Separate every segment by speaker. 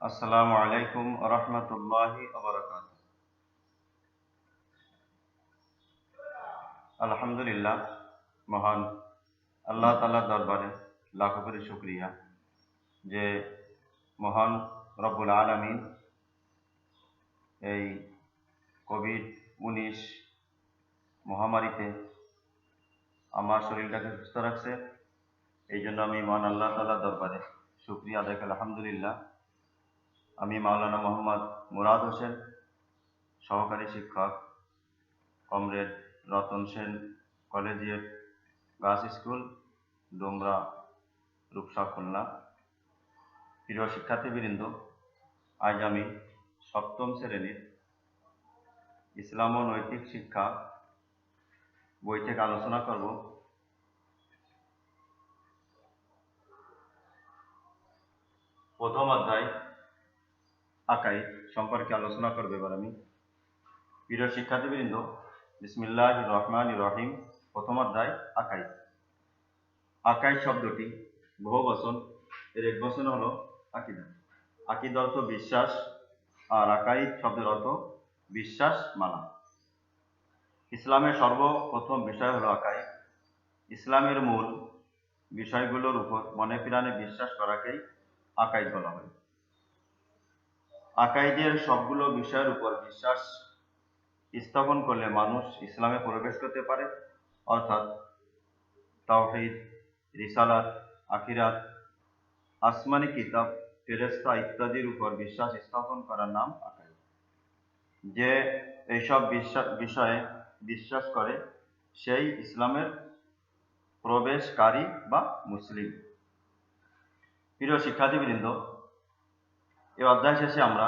Speaker 1: আসসালামু আলাইকুম রহমতুল্লাহি ওয়া আলহামদুলিল্লাহ, মহান আল্লাহ তাআলার দরবারে লাখো কোটি শুকরিয়া যে মহান রব্বুল আলামিন এই কোভিড-19 মহামারীতে আমার শরীরটাকে সুস্থ রাখছে। এই জন্য আমি মহান আল্লাহ তাআলার দরবারে শুকরিয়া আদায় করি। আলহামদুলিল্লাহ। আমি মাওলানা মোহাম্মদ মুরাদ হোসেন, সহকারী শিক্ষক, comrade Ratan Sen collegiate girls school, Domra, Rupsha, Khulna. প্রিয় শিক্ষার্থীবৃন্দ, আজ আমি সপ্তম শ্রেণীর ইসলাম ও নৈতিক শিক্ষা বই থেকে আলোচনা করব প্রথম অধ্যায় আকাইদ সম্পর্কে আলোচনা করব। এবার আমি প্রিয় শিক্ষার্থীবৃন্দ, বিসমিল্লাহির রহমানির রহিম। প্রথম অধ্যায় আকাইদ। আকাইদ শব্দটি বহু বচন, এর এক বচন হলো আকিদা। আকিদ অর্থ বিশ্বাস, আর আকাইদ শব্দের অর্থ বিশ্বাস মানা। ইসলামের সর্বপ্রথম বিষয় হলো আকাইদ। ইসলামের মূল বিষয়গুলোর উপর মনে প্রাণে বিশ্বাস করাকেই আকাইদ বলা হয়। আকাইদের সবগুলো বিষয়ের উপর বিশ্বাস স্থাপন করলে মানুষ ইসলামে প্রবেশ করতে পারে, অর্থাৎ তাওহীদ, রিসালাত, আখিরাত, আসমানি কিতাব, ফেরেশতা ইত্যাদির উপর বিশ্বাস স্থাপন করার নাম আকাইদ। যে এইসব বিষয়ে বিশ্বাস করে সেই ইসলামের প্রবেশকারী বা মুসলিম। প্রিয় শিক্ষার্থীবৃন্দ, এই অধ্যায় শেষে আমরা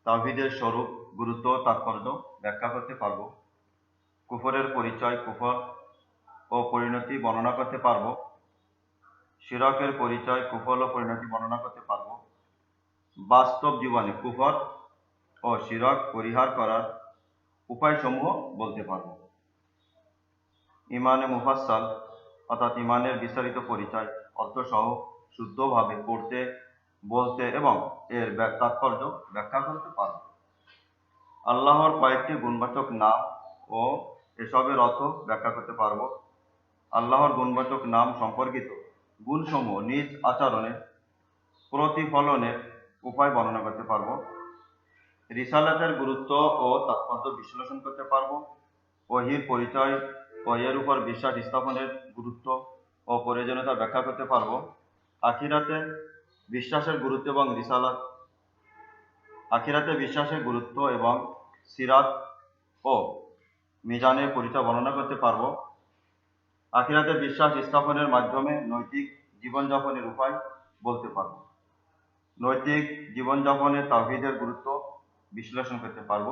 Speaker 1: তাওহীদের স্বরূপ, গুরুত্ব, তাৎপর্য ব্যাখ্যা করতে পারব। কুফরের পরিচয়, কুফর ও পরিণতি বর্ণনা করতে পারব। শিরকের পরিচয়, কুফর ও পরিণতি বর্ণনা করতে পারব। বাস্তব জীবনে কুফর ও শিরক পরিহার করার উপায়সমূহ বলতে পারব। ইমানে মুফাসসাল অর্থাৎ ইমানের বিস্তারিত পরিচয়, অর্থসহ শুদ্ধভাবে পড়তে, বলতে এবং এর তাৎপর্য ব্যাখ্যা করতে পারব। আল্লাহর কয়েকটি গুণবাচক নাম ও এসবের অর্থ ব্যাখ্যা করতে পারব। আল্লাহর গুণবাচক নাম সম্পর্কিত গুণসমূহ নিজ আচরণে প্রতিফলনের উপায় বর্ণনা করতে পারব। রিসালাতের গুরুত্ব ও তাৎপর্য বিশ্লেষণ করতে পারব। ওহীর পরিচয় ও এর উপর বিশ্বাস স্থাপনের গুরুত্ব ও প্রয়োজনীয়তা ব্যাখ্যা করতে পারব। আখিরাতে বিশ্বাসের গুরুত্ব এবং আখিরাতে বিশ্বাসের গুরুত্ব এবং সিরাত ও মিজানের পরিচয় বর্ণনা করতে পারব। আখিরাতে বিশ্বাস স্থাপনের মাধ্যমে নৈতিক জীবনযাপনের উপায় বলতে পারব। নৈতিক জীবনযাপনে তাওহীদের গুরুত্ব বিশ্লেষণ করতে পারব।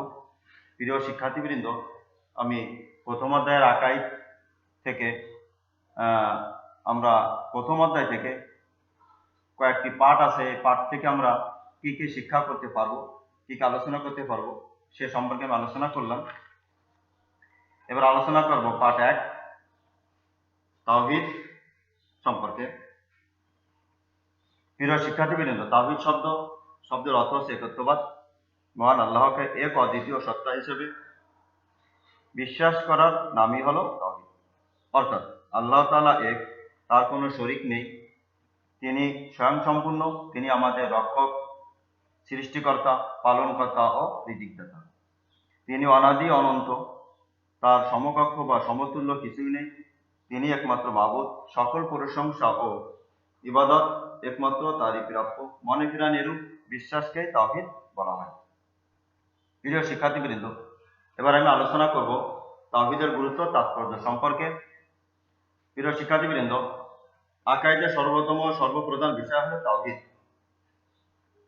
Speaker 1: প্রিয় শিক্ষার্থীবৃন্দ, আমি প্রথম অধ্যায়ের আকাইদ থেকে আমরা প্রথম অধ্যায় থেকে কয়েকটি পাঠ আছে, এই পাঠ থেকে আমরা কি কি শিক্ষা করতে পারবো, কি কি আলোচনা করতে পারবো সে সম্পর্কে আমি আলোচনা করলাম। এবার আলোচনা করব পাঠ 1 তাওহীদ সম্পর্কে। প্রিয় শিক্ষার্থীবৃন্দ, তাওহীদ শব্দের অর্থ হচ্ছে একত্ববাদ। মহান আল্লাহকে এক অদ্বিতীয় সত্তা হিসেবে বিশ্বাস করার নামই হলো তাওহীদ। অর্থাৎ আল্লাহ তাআলা এক, তার কোনো শরীক নেই, তিনি স্বয়ংসম্পূর্ণ, তিনি আমাদের রক্ষক, সৃষ্টিকর্তা, পালনকর্তা ও রিজিকদাতা। তিনি অনাদি অনন্ত, তার সমকক্ষ বা সমতুল্য কিছুই নেই। তিনি একমাত্র মাবুদ, সকল প্রশংসা ও ইবাদত একমাত্র তারই প্রাপ্য। মনে প্রাণে এরূপ বিশ্বাসকে তাওহীদ বলা হয়। প্রিয় শিক্ষার্থীবৃন্দ, এবার আমি আলোচনা করব তাওহীদের গুরুত্ব, তাৎপর্য সম্পর্কে। প্রিয় শিক্ষার্থীবৃন্দ, আকাইদের সর্বপ্রথম ও সর্বপ্রধান বিষয় হলো তাওহীদ।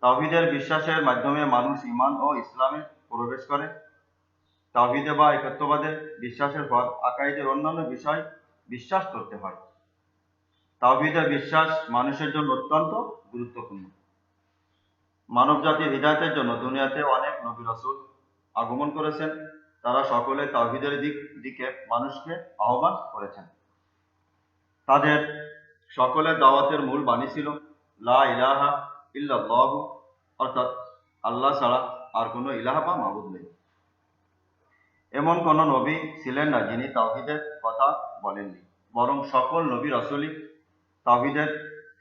Speaker 1: তাওহীদের বিশ্বাসের মাধ্যমে মানুষ ঈমান ও ইসলামে প্রবেশ করে। তাওহীদে বা একত্ববাদে বিশ্বাসের পর আকাইদের অন্যান্য বিষয় বিশ্বাস করতে হয়। তাওহীদের বিশ্বাস মানুষের জন্য অত্যন্ত গুরুত্বপূর্ণ। মানব জাতির হিদায়াতের জন্য দুনিয়াতে অনেক নবী রাসূল আগমন করেছেন। তারা সকলে তাওহীদের দিকে মানুষকে আহ্বান করেছেন। তাদের সকলের দাওয়াতের মূল বাণী ছিল লা ইলাহা ইল্লাল্লাহু অর্থাৎ আল্লাহ ছাড়া আর কোনো ইলাহ বা মাবুদ নেই। এমন কোনো নবী ছিলেন না যিনি তাওহীদের কথা বলেননি, বরং সকল নবী রাসূলই তাওহীদের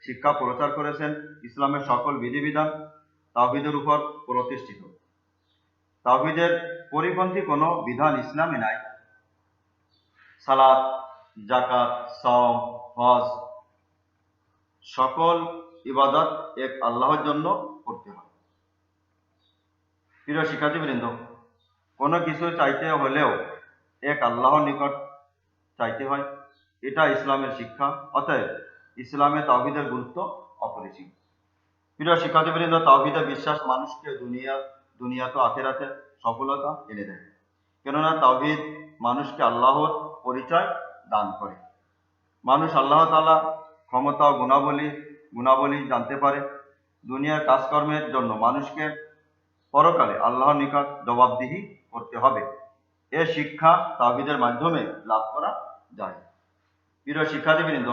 Speaker 1: শিক্ষা প্রচার করেছেন। ইসলামের সকল বিধিবিধান তাওহীদের উপর প্রতিষ্ঠিত। তাওহীদের পরিপন্থী কোনো বিধান ইসলামে নাই। সালাত, যাকাত, সাওম, হজ সকল ইবাদত এক আল্লাহর জন্য করতে হয়। প্রিয় শিক্ষার্থীবৃন্দ, কোনো কিছু চাইতে হলেও এক আল্লাহর নিকট চাইতে হয়, এটা ইসলামের শিক্ষা। অতএব ইসলামে তাওহীদের গুরুত্ব অপরিসীম। প্রিয় শিক্ষার্থীবৃন্দ, তাওহীদে বিশ্বাস মানুষকে দুনিয়া তো আখিরাতে সফলতা এনে দেয়। কেননা তাওহীদ মানুষকে আল্লাহর পরিচয় দান করে। মানুষ আল্লাহ তাআলা ক্ষমতা ও গুণাবলী জানতে পারে। দুনিয়ার কাজকর্মের জন্য মানুষকে পরকালে আল্লাহর নিকট জবাবদিহি করতে হবে। এ শিক্ষা তাওহীদের মাধ্যমে লাভ করা যায়। প্রিয় শিক্ষার্থীবৃন্দ,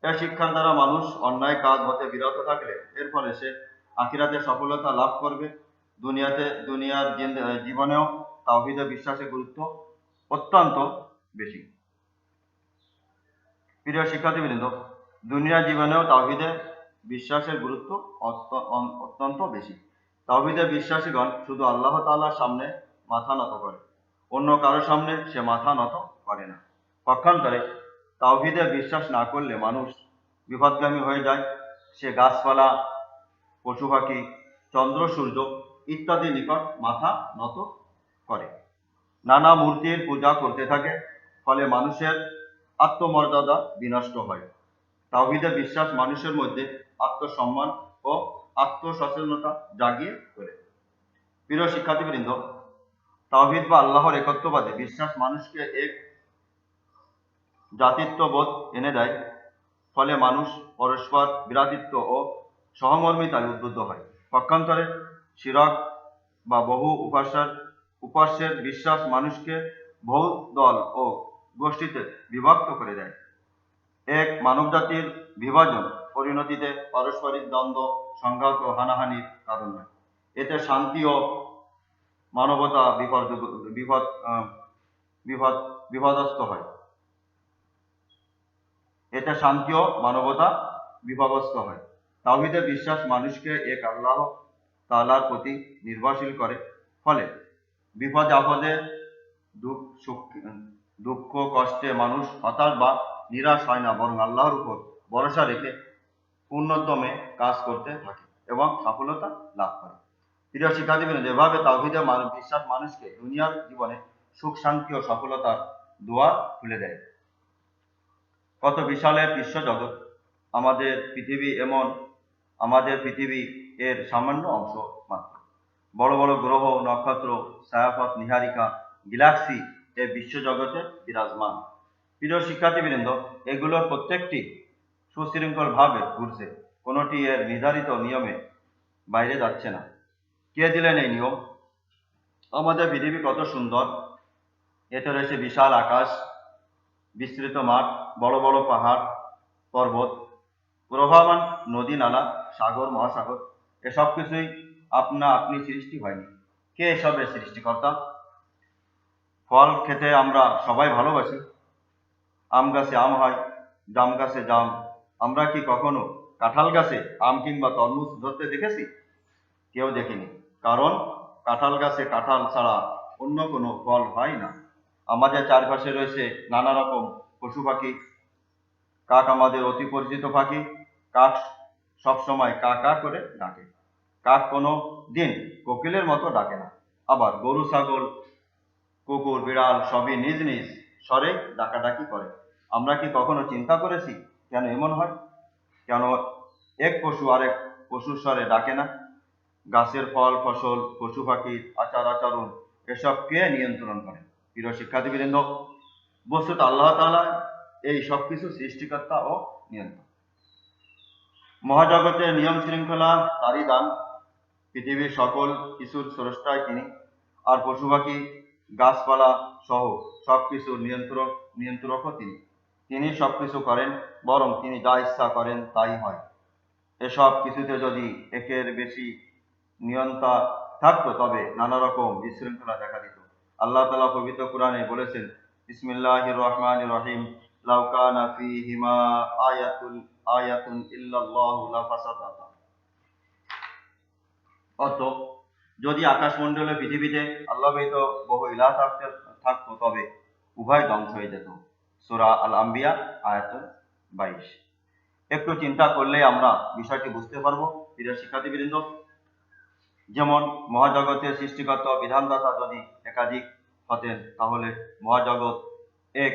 Speaker 1: এ শিক্ষার দ্বারা মানুষ অন্যায় কাজ হতে বিরত থাকলে এর ফলে সে আখিরাতে সফলতা লাভ করবে। দুনিয়ার জীবনেও তাওহীদে বিশ্বাসের গুরুত্ব অত্যন্ত বেশি। প্রিয় শিক্ষার্থীবৃন্দ, দুনিয়ার জীবনেও তাওহীদে বিশ্বাসের গুরুত্ব অত্যন্ত বেশি। তাওহীদে বিশ্বাসীগণ শুধু আল্লাহ তাআলার সামনে মাথা নত করে, অন্য কারোর সামনে সে মাথা নত করে না। পক্ষান্তরে তাওহীদে বিশ্বাস না করলে মানুষ বিপথগামী হয়ে যায়। সে গাছপালা, পশু পাখি, চন্দ্র সূর্য ইত্যাদি নিকট মাথা নত করে, নানা মূর্তির পূজা করতে থাকে। ফলে মানুষের আত্মমর্যাদা বিনষ্ট হয়। তাওহীদে বিশ্বাস মানুষের মধ্যে আত্মসম্মান ও আত্মসচেতনতা জাগিয়ে তোলে। প্রিয় শিক্ষার্থীবৃন্দ, তাওহীদ বা আল্লাহর একত্ববাদে বিশ্বাস মানুষকে এক জাতিত্ববোধ এনে দেয়। ফলে মানুষ পরস্পর ভ্রাতৃত্ব ও সহমর্মিতায় উদ্বুদ্ধ হয়। পক্ষান্তরে শিরক বা বহু উপাস্যের বিশ্বাস মানুষকে বহু দল ও গোষ্ঠীতে বিভক্ত করে দেয়। এক মানবজাতির বিভাজন পরিণতিতে পারস্পরিক দ্বন্দ্ব, সংঘাত ও হানাহানির কারণ হয়। এতে শান্তি ও মানবতা বিপদস্ত হয়। তাওহীদে বিশ্বাস মানুষকে এক আল্লাহ তাআলার প্রতি নির্ভরশীল করে। ফলে বিপদে আপদে, দুঃখ কষ্টে মানুষ হতাশ বা নিরাশ হয় না, বরং আল্লাহর উপর ভরসা রেখে পূর্ণোদ্যমে কাজ করতে থাকে এবং সফলতা লাভ করে। প্রিয় শিক্ষার্থীবৃন্দ, এভাবে তাওহীদে বিশ্বাস মানুষকে দুনিয়ার জীবনে সুখ শান্তি ও সফলতার দুয়ার খুলে দেয়। কত বিশাল এক বিশ্বজগৎ আমাদের পৃথিবী এর সামান্য অংশ মাত্র। বড় বড় গ্রহ, নক্ষত্র, ছায়াপথ, নীহারিকা, গ্যালাক্সি এই বিশ্বজগতে বিরাজমান। প্রিয় শিক্ষার্থীবৃন্দ, এগুলোর প্রত্যেকটি সুশৃঙ্খল ভাবে ঘুরছে, কোনোটি এর নির্ধারিত নিয়মে বাইরে যাচ্ছে না। কে দিলেন এই নিয়ম? আমাদের পৃথিবী কত সুন্দর! এতে রয়েছে বিশাল আকাশ, বিস্তৃত মাঠ, বড় বড় পাহাড় পর্বত, প্রবাহমান নদী নালা, সাগর মহাসাগর। এসব কিছুই আপনি সৃষ্টি হয়নি। কে এসবের সৃষ্টিকর্তা? ফল খেতে আমরা সবাই ভালোবাসি। আম গাছে আম হয়, জাম গাছে জাম। আমরা কি কখনো কাঁঠাল গাছে আম কিংবা তরমুজ ধরতে দেখেছি? কেউ দেখিনি। কারণ কাঁঠাল গাছে কাঁঠাল ছাড়া অন্য কোনো ফল হয় না। আমাদের চারপাশে রয়েছে নানা রকম পশু পাখি। কাক আমাদের অতি পরিচিত পাখি। কাক সবসময় কা কা করে ডাকে। কাক কোনো দিন কোকিলের মতো ডাকে না। আবার গরু, ছাগল, কুকুর, বিড়াল সবই নিজ নিজ স্বরে ডাকাডাকি করে। আমরা কি কখনো চিন্তা করেছি কেন এমন হয়? কেন এক পশু আরেক পশুর স্বরে ডাকে না? গাছের ফল, ফসল, পশু পাখির আচরণ এসব কে নিয়ন্ত্রণ করে? প্রিয় শিক্ষার্থীবৃন্দ, বস্তুত আল্লাহ তাআলা এই সবকিছু সৃষ্টিকর্তা ও নিয়ন্ত্রণ। মহাজগতের নিয়ম শৃঙ্খলা তারই দান। পৃথিবীর সকল কিছুর স্রষ্টাই তিনি। আর পশু পাখি, গাছপালা সহ সবকিছুর নিয়ন্ত্রকও তিনি। তিনি সবকিছু করেন, বরং তিনি যা ইচ্ছা করেন তাই হয়। এসব কিছুতে যদি একের বেশি নিয়ন্ত্রণ থাকতো তবে নানা রকম বিশৃঙ্খলা দেখা দিত। আল্লাহ তাআলা পবিত্র কোরআনে বলেছেন, বিসমিল্লাহির রহমানির রহিম, লাউ কানা ফীহিমা আয়াতুন ইল্লাল্লাহু লাফাসাদাতা। অর্থ, যদি আকাশমণ্ডলে পৃথিবীতে আল্লাহ ব্যতীত বহু ইলাহ থাকতো তবে উভয় ধ্বংস হয়ে যেত। সূরা আল আম্বিয়া আয়াত 22। একটু চিন্তা করলে আমরা বিষয়টি বুঝতে পারবো। প্রিয় শিক্ষার্থীবৃন্দ, যেমন মহাজগতের সৃষ্টিকর্তা বিধানদাতা যদি একাধিক হতেন তাহলে মহাজগৎ এক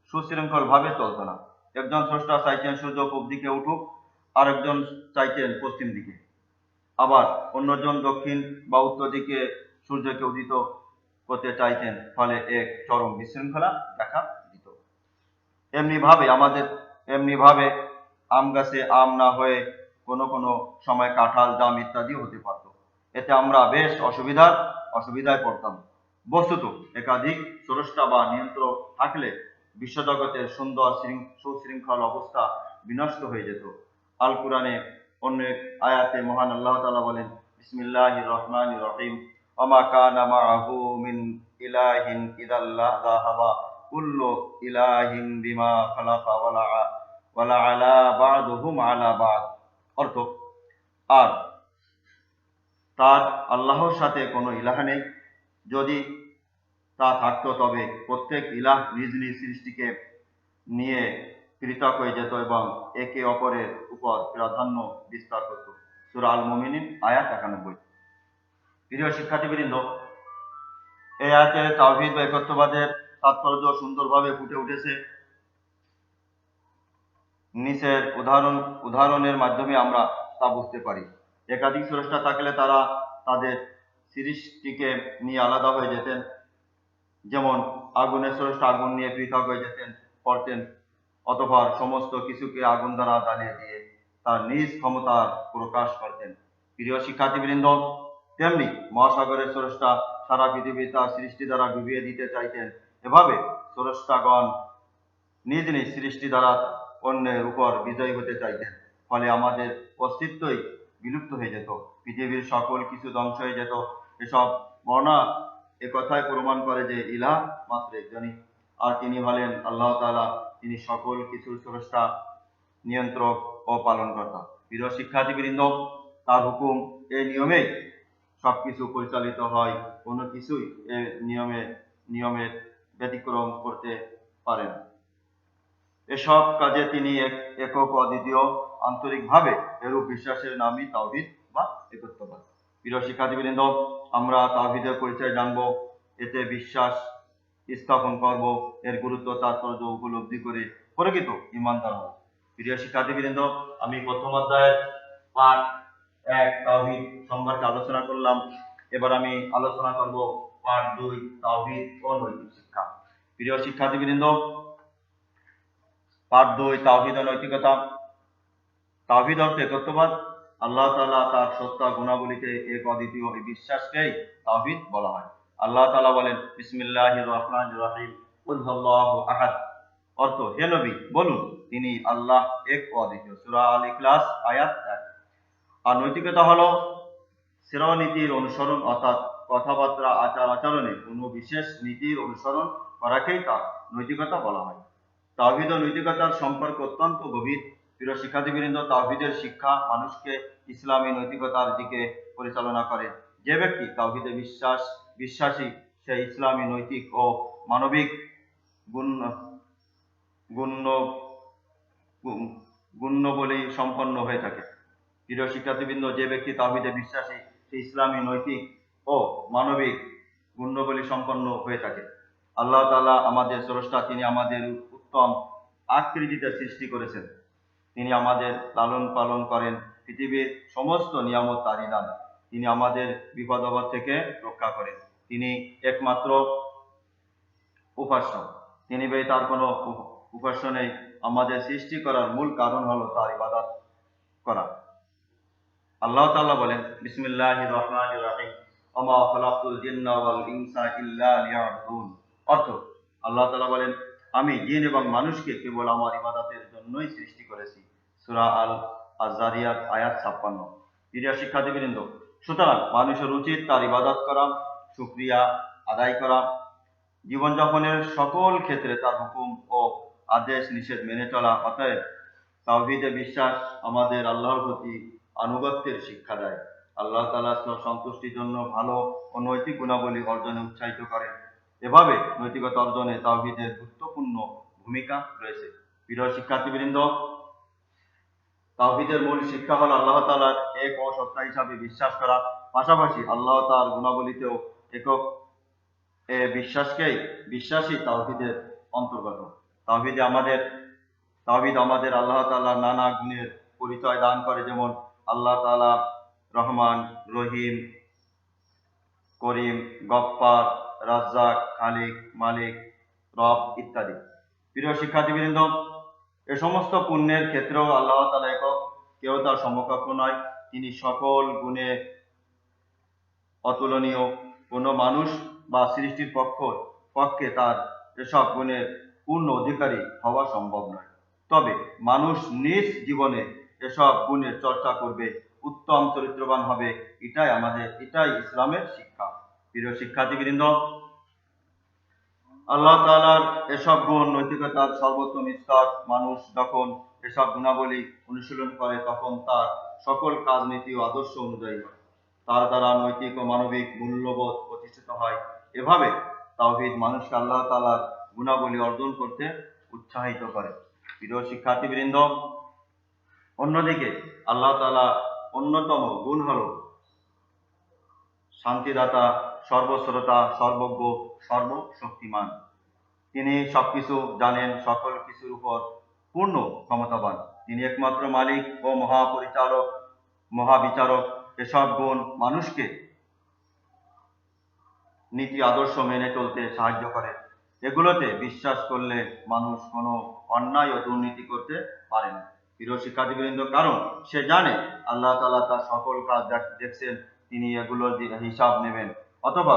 Speaker 1: সুশৃঙ্খল ভাবে চলত না। একজন স্রষ্টা চাইছেন সূর্য পূব দিকে উঠুক, আর একজন চাইছেন পশ্চিম দিকে, আবার অন্যজন দক্ষিণ বা উত্তর দিকে সূর্যকে উদিত করতে চাইতেন, ফলে এক চরম বিশৃঙ্খলা দেখা দিত। এমনি ভাবে আম গাছে আম না হয়ে কোনো কোনো সময় কাঁঠাল, জাম ইত্যাদি হতে পারত। এতে আমরা বেশ অসুবিধায় পড়তাম। বস্তুত একাধিক স্রষ্টা বা নিয়ন্ত্রক থাকলে বিশ্বজগতের সুন্দর সুশৃঙ্খল অবস্থা বিনষ্ট হয়ে যেত। আল কুরআনে অন্য এক আয়াতে মহান আল্লাহ তাআলা বলেন, বিসমিল্লাহির রহমানির রহিম, ওমা কানা মাআহু মিন ইলাহিন ইদাল্লা যাহাবা কুল্লু ইলাহিন বিমা খালাকা ওয়ালা আলা বা'দুহুম আলা বা'দ। অর্থ, আর তার আল্লাহর সাথে কোনো ইলাহ নেই। যদি তা থাকতো তবে প্রত্যেক ইলাহ নিজ নিজ সৃষ্টিকে নিয়ে পৃথক হয়ে যেত এবং একে অপরের উপর প্রাধান্য বিস্তার করত। সূরা আল মুমিনুন আয়াত 91। প্রিয় শিক্ষার্থীবৃন্দ, এই আয়াতে তাওহীদ বা একত্ববাদের তাৎপর্য সুন্দরভাবে ফুটে উঠেছে। নিচের উদাহরণের মাধ্যমে আমরা তা বুঝতে পারি। একাধিক স্রষ্টা থাকলে তারা তাদের সৃষ্টিকে নিয়ে আলাদা হয়ে যেতেন। যেমন আগুনের স্রষ্টা আগুন নিয়ে পৃথক হয়ে পড়তেন, অতঃপর সমস্ত কিছুকে আগুন দ্বারা জ্বালিয়ে দিয়ে তার নিজ ক্ষমতার প্রকাশ করতেন। প্রিয় শিক্ষার্থীবৃন্দ, তেমনি মহাসাগরের স্রষ্টা সারা পৃথিবী তার সৃষ্টি দ্বারা ডুবিয়ে দিতে চাইতেন। এভাবে স্রষ্টাগণ নিজ নিজ সৃষ্টি দ্বারা অন্যের উপর বিজয়ী হতে চাইতেন, ফলে আমাদের অস্তিত্বই বিলুপ্ত হয়ে যেত, পৃথিবীর সকল কিছু ধ্বংস হয়ে যেত। এসব বর্ণনা একথাই প্রমাণ করে যে ইলাহ মাত্র একজনই, আর তিনি হলেন আল্লাহ তাআলা। তিনি সকল কিছুর স্রষ্টা, নিয়ন্ত্রক ও পালনকর্তা। প্রিয় শিক্ষার্থীবৃন্দ, তার হুকুম এই নিয়মেই সবকিছু পরিচালিত হয়। কোনো কিছুই এই নিয়মের ব্যতিক্রম করতে পারে না। এসব কাজে তিনি একক, অদ্বিতীয়, আন্তরিকভাবে এরূপ বিশ্বাসের নামই তাওহীদ বা একত্ববাদ। প্রিয় শিক্ষার্থীবৃন্দ, আমরা তাওহীদের পরিচয় জানবো, এতে বিশ্বাস স্থাপন করব, এর গুরুত্ব তাৎপর্য উপলব্ধি করে প্রকৃত ঈমানদার হব। প্রিয় শিক্ষার্থীবৃন্দ, আমি প্রথম অধ্যায়ের পাঠ 1 তাওহীদ সম্পর্কে আলোচনা করলাম। এবার আমি আলোচনা করব পাঠ 2 তাওহীদ ও নৈতিক শিক্ষা। প্রিয় শিক্ষার্থীবৃন্দ, পাঠ 2 তাওহীদ ও নৈতিকতা। তাওহীদ অর্থ একত্ববাদ। আল্লাহ তাআলা তার সত্তা গুণাবলীতে এক অদ্বিতীয় এই বিশ্বাসকেই তাওহীদ বলা হয়। আল্লাহ তাআলা বলেন, বিসমিল্লাহির রহমানির রহিম, কুল হুয়াল্লাহু আহাদ। অর্থ, হে নবী বলুন, তিনি আল্লাহ এক ও অদ্বিতীয়। সূরা আল ইখলাস আয়াত 1। আর নৈতিকতা হলো শ্রেয়নীতির অনুসরণ, অর্থাৎ কথাবার্তা, আচার আচরণে কোনো বিশেষ নীতির অনুসরণ করাকেই তা নৈতিকতা বলা হয়। তাওহীদ ও নৈতিকতার সম্পর্ক অত্যন্ত গভীর। প্রিয় শিক্ষার্থীবৃন্দ, তাওহীদের শিক্ষা মানুষকে ইসলামী নৈতিকতার দিকে পরিচালনা করে। যে ব্যক্তি তাওহীদে বিশ্বাসী সে ইসলামী নৈতিক ও মানবিক গুণাবলী সম্পন্ন হয়ে থাকে। প্রিয় শিক্ষার্থীবৃন্দ, যে ব্যক্তি তাওহীদে বিশ্বাসী সে ইসলামী নৈতিক ও মানবিক গুণাবলী সম্পন্ন হয়ে থাকে। আল্লাহ তাআলা আমাদের স্রষ্টা, তিনি আমাদের উত্তম আকৃতিতে সৃষ্টি করেছেন। তিনি আমাদের লালন পালন করেন। পৃথিবীর সমস্ত নিয়ামত তারই দান। তিনি আমাদের বিপদ আপদ থেকে রক্ষা করেন। তিনি একমাত্র উপাস্য, তিনি ব্যতীত আর কোনো উপাস্য নেই। আমাদের সৃষ্টি করার মূল কারণ হলো তার ইবাদত করা। আল্লাহ তাআলা বলেন, বিসমিল্লাহির রহমানির রহিম, ওমা খালাকতুল জিন্না ওয়াল ইনসা ইল্লা লিয়াবুদুন। অর্থ, আল্লাহ তাআলা বলেন, আমি জিন এবং মানুষকে কেবল আমার ইবাদতের জন্যই সৃষ্টি করেছি। সূরা আল আযারিয়াত আয়াত 56। প্রিয় শিক্ষার্থীবৃন্দ, সুতরাং মানুষের উচিত তার ইবাদত করা, শুকরিয়া আদায় করা, জীবনযাপনের সকল ক্ষেত্রে তার হুকুম ও আদেশ নিষেধ মেনে চলা। অতএব তাওহীদে বিশ্বাস আমাদের আল্লাহর প্রতি আনুগত্যের শিক্ষা দেয়, আল্লাহ তাআলার সন্তুষ্টির জন্য ভালো ও নৈতিক গুণাবলী অর্জনে উৎসাহিত করে। এভাবে নৈতিকতা অর্জনে তাওহীদের গুরুত্বপূর্ণ ভূমিকা রয়েছে। প্রিয় শিক্ষার্থীবৃন্দ, তাওহীদের মূল শিক্ষা হলো আল্লাহ তাআলার এক ও সত্তা হিসাবে বিশ্বাস করা, পাশাপাশি আল্লাহ তাআলার গুণাবলীতেও একক বিশ্বাসী তাওহীদের অন্তর্গত। তাওহীদ আমাদের আল্লাহ তাআলার নানা গুণের পরিচয় দান করে, যেমন আল্লাহ তাআলা রহমান, রহিম, করিম, গফফার, রাজ্জাক, খালিক, মালিক, রব ইত্যাদি। প্রিয় শিক্ষার্থীবৃন্দ, এ সমস্ত পুণ্যের ক্ষেত্রেও আল্লাহ তাআলা একক, কেউ তার সমকক্ষ নয়। তিনি সকল গুণে অতুলনীয়। কোনো মানুষ বা সৃষ্টির পক্ষে তার এসব গুণের পূর্ণ অধিকারী হওয়া সম্ভব নয়। তবে মানুষ নিজ জীবনে এসব গুণের চর্চা করবে, উত্তম চরিত্রবান হবে, এটাই ইসলামের শিক্ষা। প্রিয় শিক্ষার্থীবৃন্দ, আল্লাহ তাআলার এসব গুণ নৈতিকতার সর্বোত্তম স্তর। মানুষ যখন এসব গুণাবলী অনুশীলন করে, তখন তার সকল কাজ, নীতি ও আদর্শ অনুযায়ী হয়। তার দ্বারা নৈতিক ও মানবিক মূল্যবোধ প্রতিষ্ঠিত হয়। এভাবে তাওহীদ মানুষকে আল্লাহ তাআলার গুণাবলী অর্জন করতে উৎসাহিত করে। প্রিয় শিক্ষার্থীবৃন্দ, অন্যদিকে আল্লাহ তাআলা অন্যতম গুণ হলো শান্তিদাতা, সর্বশ্রোতা, সর্বজ্ঞ, সর্বশক্তিমান। তিনি সবকিছু জানেন, সকল কিছুর উপর পূর্ণ ক্ষমতাবান। তিনি একমাত্র মালিক ও মহাবিচারক। এসব গুণ মানুষকে নীতি আদর্শ মেনে চলতে সাহায্য করে। এগুলোতে বিশ্বাস করলে মানুষ কোনো অন্যায় ও দুর্নীতি করতে পারে না। প্রিয় শিক্ষার্থীবৃন্দ, কারণ সে জানে আল্লাহ তাআলা তার সকল কাজ দেখছেন, তিনি এগুলোর হিসাব নেবেন, অথবা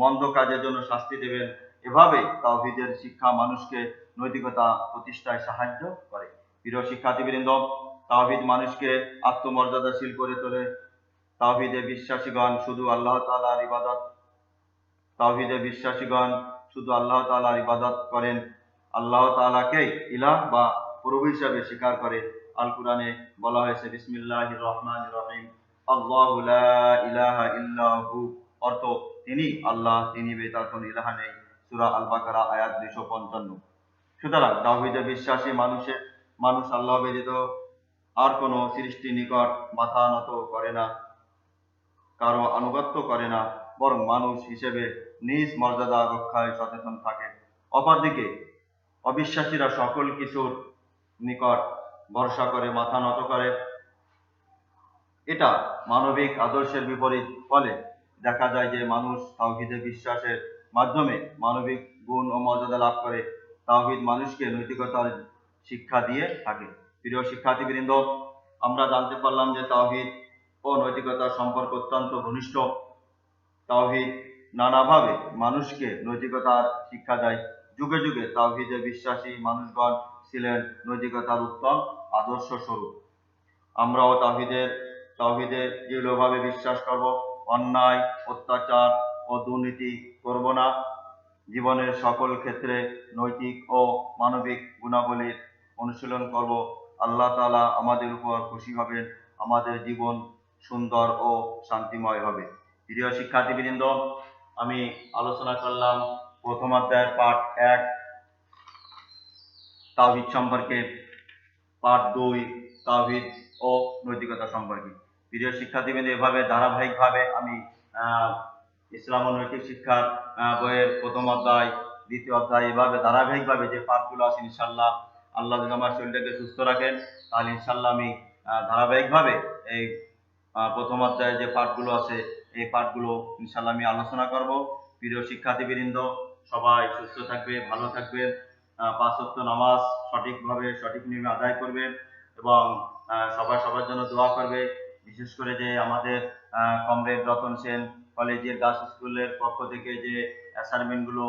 Speaker 1: মন্দ কাজের জন্য শাস্তি দেবেন। এভাবে তাওহীদের শিক্ষা মানুষকে নৈতিকতা প্রতিষ্ঠায় সাহায্য করে। প্রিয় শিক্ষার্থীবৃন্দ, তাওহীদ মানুষকে আত্মমর্যাদাশীল করে তোলে। তাওহীদে বিশ্বাসীগণ শুধু আল্লাহ তাআলার ইবাদত করেন, আল্লাহ তাআলাকেই ইলাহ বা প্রভু হিসাবে স্বীকার করে। আল কুরআনে বলা হয়েছে, বিসমিল্লাহির রহমানির রহিম, আল্লাহু লা ইলাহা ইল্লা হু, অর্থ তিনি আল্লাহ, তিনি ব্যতীত কোনো ইলাহ নেই। সূরা আল বাকারা আয়াত 255। সুতরাং তাওহীদে বিশ্বাসী মানুষ আল্লাহ ব্যতীত আর কোনো সৃষ্টির নিকট মাথা নত করে না, কারো আনুগত্য করে না, বরং মানুষ হিসেবে নিজ মর্যাদা রক্ষায় সচেতন থাকে। অপরদিকে অবিশ্বাসীরা সকল কিছুর নিকট ভরসা করে, মাথা নত করে। এটা মানবিক আদর্শের বিপরীত। ফলে দেখা যায় যে মানুষ তাওহীদে বিশ্বাসের মাধ্যমে মানবিক গুণ ও মর্যাদা লাভ করে। তাওহীদ মানুষকে নৈতিকতার শিক্ষা দিয়ে থাকে। প্রিয় শিক্ষার্থীবৃন্দ, আমরা জানতে পারলাম যে তাওহীদ ও নৈতিকতার সম্পর্ক অত্যন্ত ঘনিষ্ঠ। তাওহীদ নানাভাবে মানুষকে নৈতিকতার শিক্ষা দেয়। যুগে যুগে তাওহীদে বিশ্বাসী মানুষগণ ছিলেন নৈতিকতার উত্তম আদর্শ স্বরূপ। আমরাও তাওহীদে দৃঢ়ভাবে বিশ্বাস করব, অন্যায়, অত্যাচার ও দুর্নীতি করব না। জীবনের সকল ক্ষেত্রে নৈতিক ও মানবিক গুণাবলীর অনুশীলন করব। আল্লাহ তাআলা আমাদের উপর খুশি হবেন, আমাদের জীবন সুন্দর ও শান্তিময় হবে। প্রিয় শিক্ষার্থীবৃন্দ, আমি আলোচনা করলাম প্রথম অধ্যায়ের পাঠ 1 তাওহীদ সম্পর্কে, পাঠ 2 তাওহীদ ও নৈতিকতা সম্পর্কে। প্রিয় শিক্ষার্থীবৃন্দ, এভাবে ধারাবাহিকভাবে আমি ইসলাম ও নৈতিক শিক্ষার বইয়ের প্রথম অধ্যায়, দ্বিতীয় অধ্যায়, এভাবে ধারাবাহিকভাবে যে পাঠগুলো আছে, ইনশাআল্লাহ আল্লাহ যদি আমার শরীরটাকে সুস্থ রাখেন, তাহলে ইনশাআল্লাহ আমি ধারাবাহিকভাবে এই প্রথম অধ্যায়ে যে পাঠগুলো আছে, এই পাঠগুলো ইনশাআল্লাহ আমি আলোচনা করব। প্রিয় শিক্ষার্থীবৃন্দ, সবাই সুস্থ থাকবে, ভালো থাকবে, 5 ওয়াক্ত নামাজ সঠিকভাবে সঠিক নিয়মে আদায় করবেন, এবং সবাই সবার জন্য দোয়া করবে। বিশেষ করে যে আমাদের কমরেড রতন সেন কলেজের গার্লস স্কুলের পক্ষ থেকে যে অ্যাসাইনমেন্টগুলো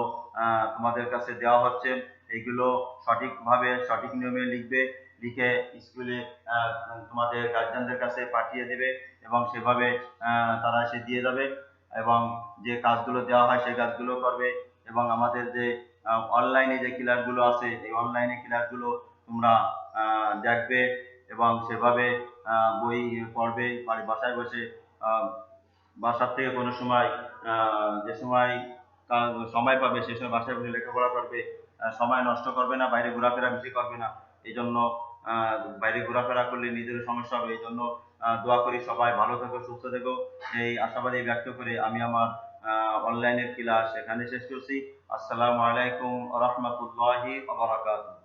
Speaker 1: তোমাদের কাছে দেওয়া হচ্ছে, এইগুলো সঠিকভাবে সঠিক নিয়মে লিখে স্কুলে তোমাদের গার্জিয়ানদের কাছে পাঠিয়ে দেবে এবং সেভাবে তারা এসে দিয়ে যাবে এবং যে কাজগুলো দেওয়া হয় সেই কাজগুলো করবে এবং আমাদের যে অনলাইনে যে ক্লাসগুলো আছে এই অনলাইনে ক্লাসগুলো তোমরা দেখবে এবং সেভাবে বই পড়বে বাসায় বসে বাসার থেকে কোনো সময় যে সময় সময় পাবে সে সময় বাসায় বসে লেখাপড়া করবে, সময় নষ্ট করবে না, বাইরে ঘোরাফেরা বেশি করবে না। এই জন্য বাইরে ঘোরাফেরা করলে নিজেরও সমস্যা হবে। এই জন্য দোয়া করি সবাই ভালো থেকো, সুস্থ থেকো, এই আশাবাদী ব্যক্ত করে আমি আমার অনলাইনের ক্লাস এখানে শেষ করছি। আসসালামু আলাইকুম রহমতুল্লাহি ওয়া বারাকাতুহু।